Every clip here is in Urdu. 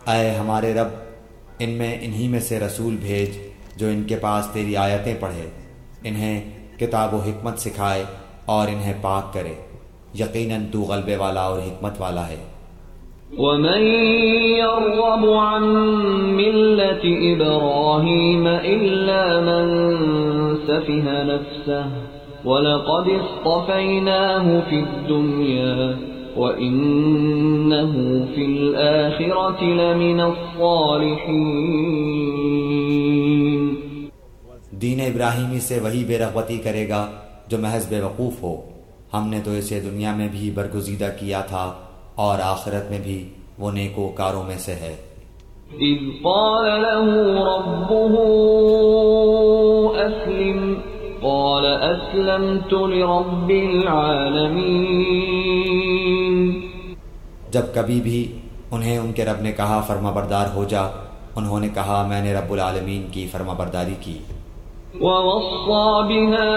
اے ہمارے رب، ان میں انہی میں سے رسول بھیج جو ان کے پاس تیری آیتیں پڑھے، انہیں کتاب و حکمت سکھائے اور انہیں پاک کرے، یقیناً تو غلبے والا اور حکمت والا ہے۔ ومن يرغب عن ملة إبراهيم إلا من سفه نفسه ولقد اصطفيناه في الدنيا وإنه في الآخرة لمن الصالحين۔ دین ابراہیمی سے وہی بے رغبتی کرے گا جو محض بے وقوف ہو، ہم نے تو اسے دنیا میں بھی برگزیدہ کیا تھا اور آخرت میں بھی وہ نیکوکاروں میں سے ہے۔ اذ قال له ربه اسلم قال اسلمت لرب العالمین۔ جب کبھی بھی انہیں ان کے رب نے کہا فرما بردار ہو جا، انہوں نے کہا میں نے رب العالمین کی فرما برداری کی۔ ووصى بها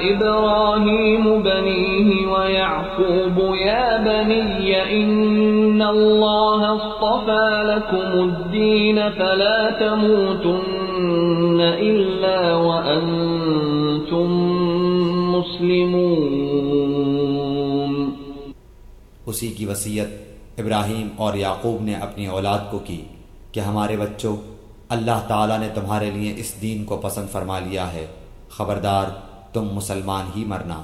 إبراهيم بنيه ويعقوب يا بني إن الله اصطفى لكم الدين فلا تموتن إلا وأنتم مسلمون۔ اسی کی وصیت ابراہیم اور یعقوب نے اپنی اولاد کو کی کہ ہمارے بچوں، اللہ تعالیٰ نے تمہارے لیے اس دین کو پسند فرما لیا ہے، خبردار تم مسلمان ہی مرنا۔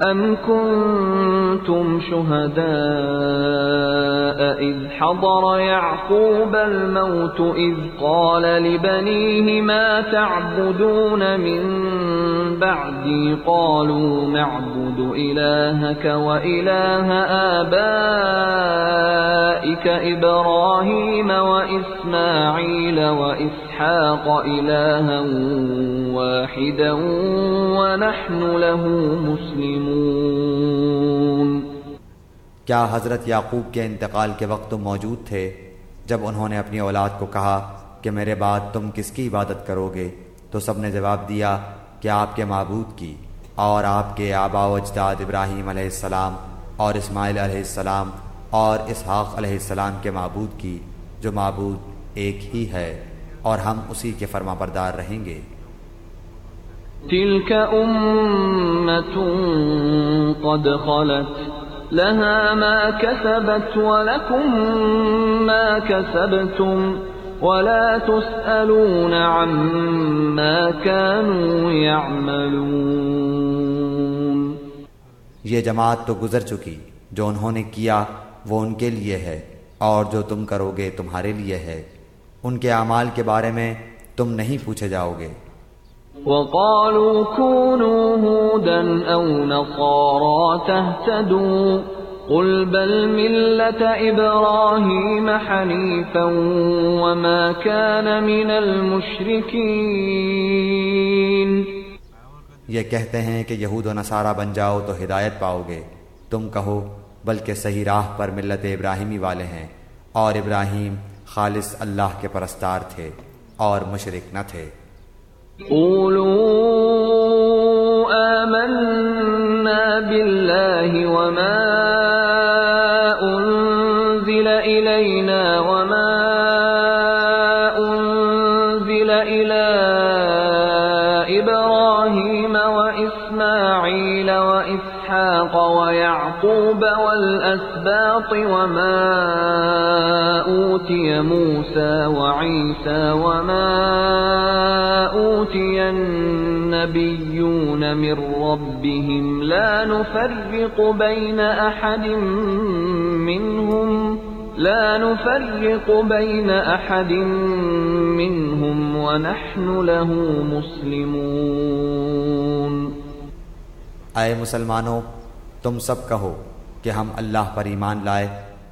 ام کنتم شہداء اذ حضر یعقوب الموت اذ قال لبنیہ ما تعبدون من بعدی قالوا نعبد الہک وإلہ آبائک ابراہیم واسماعیل واسحاق الہا واحدا ونحن له مسلمون۔ کیا حضرت یعقوب کے انتقال کے وقت تم موجود تھے جب انہوں نے اپنی اولاد کو کہا کہ میرے بعد تم کس کی عبادت کرو گے؟ تو سب نے جواب دیا کہ آپ کے معبود کی اور آپ کے آباء و اجداد ابراہیم علیہ السلام اور اسماعیل علیہ السلام اور اسحاق علیہ السلام کے معبود کی، جو معبود ایک ہی ہے، اور ہم اسی کے فرما بردار رہیں گے۔ تلك أمة قد خلت لها ما كسبت ولكم ما كسبتم ولا تسألون عما كانوا يعملون۔ یہ جماعت تو گزر چکی، جو انہوں نے کیا وہ ان کے لیے ہے، اور جو تم کرو گے تمہارے لیے ہے، ان کے اعمال کے بارے میں تم نہیں پوچھے جاؤ گے۔ وقالوا كونوا هودا أو نصارى تهتدوا قل بل ملة إبراهيم حنيفا وما كان من المشركين۔ یہ کہتے ہیں کہ یہود و نصارہ بن جاؤ تو ہدایت پاؤ گے، تم کہو بلکہ صحیح راہ پر ملت ابراہیمی والے ہیں، اور ابراہیم خالص اللہ کے پرستار تھے اور مشرک نہ تھے۔ قولوا آمنا بالله وما أنزل إلينا وما أنزل إلى إبراهيم وإسماعيل وإسحاق ويعقوب والأسباط وما أوتي موسى وعيسى وما أوتي النبيون من ربهم لا نفرق بين أحد منهم ونحن له مسلمون۔ اے مسلمانوں، تم سب کہو کہ ہم اللہ پر ایمان لائے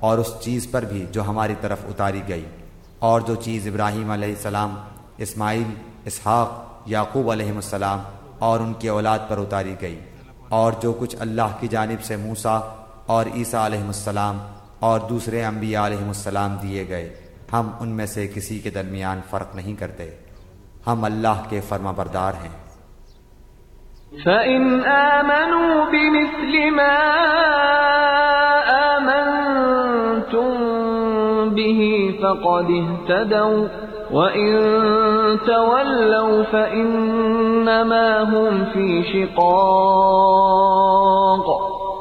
اور اس چیز پر بھی جو ہماری طرف اتاری گئی، اور جو چیز ابراہیم علیہ السلام، اسماعیل، اسحاق، یعقوب علیہ السلام اور ان کی اولاد پر اتاری گئی، اور جو کچھ اللہ کی جانب سے موسیٰ اور عیسیٰ علیہ السلام اور دوسرے انبیاء علیہ السلام دیے گئے، ہم ان میں سے کسی کے درمیان فرق نہیں کرتے، ہم اللہ کے فرما بردار ہیں۔ فَإِنْ آمَنُوا بِمِثْلِ مَا آمَنْتُمْ به فقد اهتدوا وإن تولوا فإنما هم في شقاق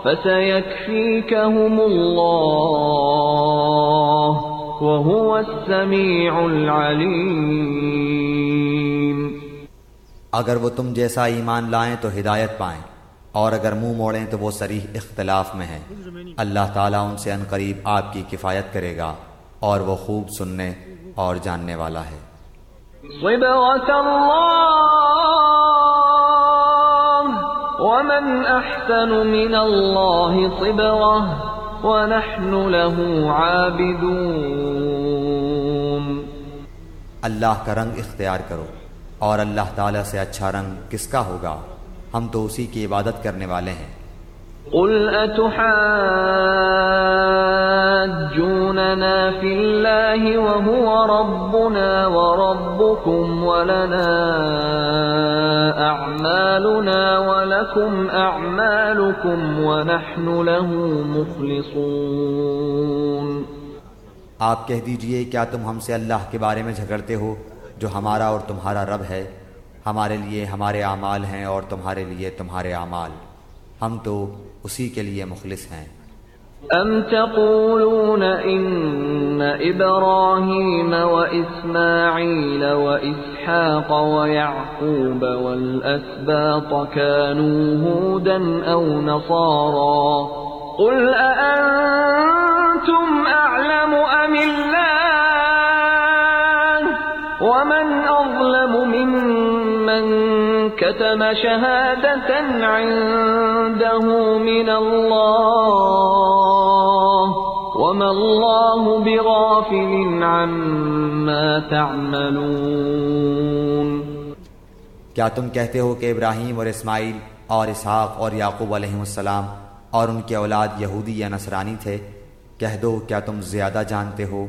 فسيكفيكهم الله وهو السميع العليم۔ اگر وہ تم جیسا ایمان لائیں تو ہدایت پائیں، اور اگر منہ موڑیں تو وہ صریح اختلاف میں ہیں۔ اللہ تعالیٰ ان سے عنقریب آپ کی کفایت کرے گا، اور وہ خوب سننے اور جاننے والا ہے۔ صبغة الله ومن أحسن من الله صبغة ونحن له عابدون۔ اللہ کا رنگ اختیار کرو، اور اللہ تعالیٰ سے اچھا رنگ کس کا ہوگا، ہم تو اسی کی عبادت کرنے والے ہیں۔ قل أتحاجوننا في الله وهو ربنا وربكم ولنا أعمالنا ولكم أعمالكم ونحن له مخلصون۔ آپ کہہ دیجئے کیا تم ہم سے اللہ کے بارے میں جھگڑتے ہو جو ہمارا اور تمہارا رب ہے؟ ہمارے لیے ہمارے اعمال ہیں اور تمہارے لیے تمہارے اعمال، ہم تو اسی کے لیے مخلص ہیں۔ ام تقولون ان ابراہیم واسماعیل واسحاق ویعقوب والاسباط كانوا هودا او نصارا قل اانتم اعلم ام اللہ ومن اظلم ممن كتم شهادة عنده من الله وما الله بغافل عما تعملون۔ کیا تم کہتے ہو کہ ابراہیم اور اسماعیل اور اسحاق اور یعقوب علیہ السلام اور ان کے اولاد یہودی یا نصرانی تھے؟ کہہ دو کیا تم زیادہ جانتے ہو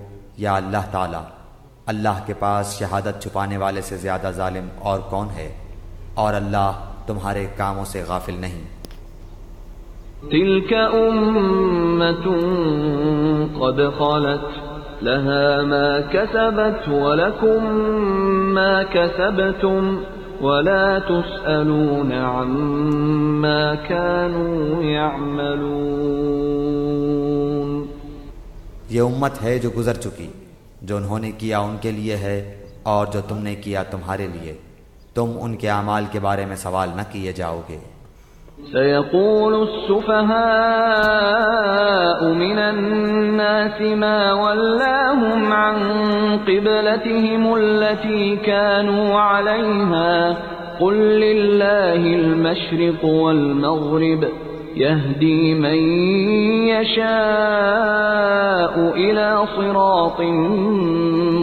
یا اللہ تعالی؟ اللہ کے پاس شہادت چھپانے والے سے زیادہ ظالم اور کون ہے، اور اللہ تمہارے کاموں سے غافل نہیں۔ تلك أمة قد خلت لها ما كسبت ولكم ما كسبتم ولا تسألون عما كانوا يعملون۔ یہ امت ہے جو گزر چکی، جو انہوں نے کیا ان کے لیے ہے، اور جو تم نے کیا تمہارے لیے، تم ان کے اعمال کے بارے میں سوال نہ کیے جاؤ گے۔ سيقول السفهاء من الناس ما ولاهم عن قبلتهم التي كانوا عليها قل لله المشرق والمغرب يهدي من يشاء إلى صراط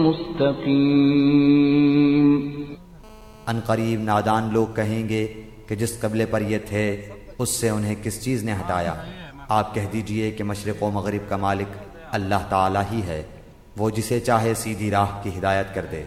مستقيم۔ ان قریب نادان لوگ کہیں گے کہ جس قبلے پر یہ تھے اس سے انہیں کس چیز نے ہٹایا؟ آپ کہہ دیجئے کہ مشرق و مغرب کا مالک اللہ تعالی ہی ہے، وہ جسے چاہے سیدھی راہ کی ہدایت کر دے۔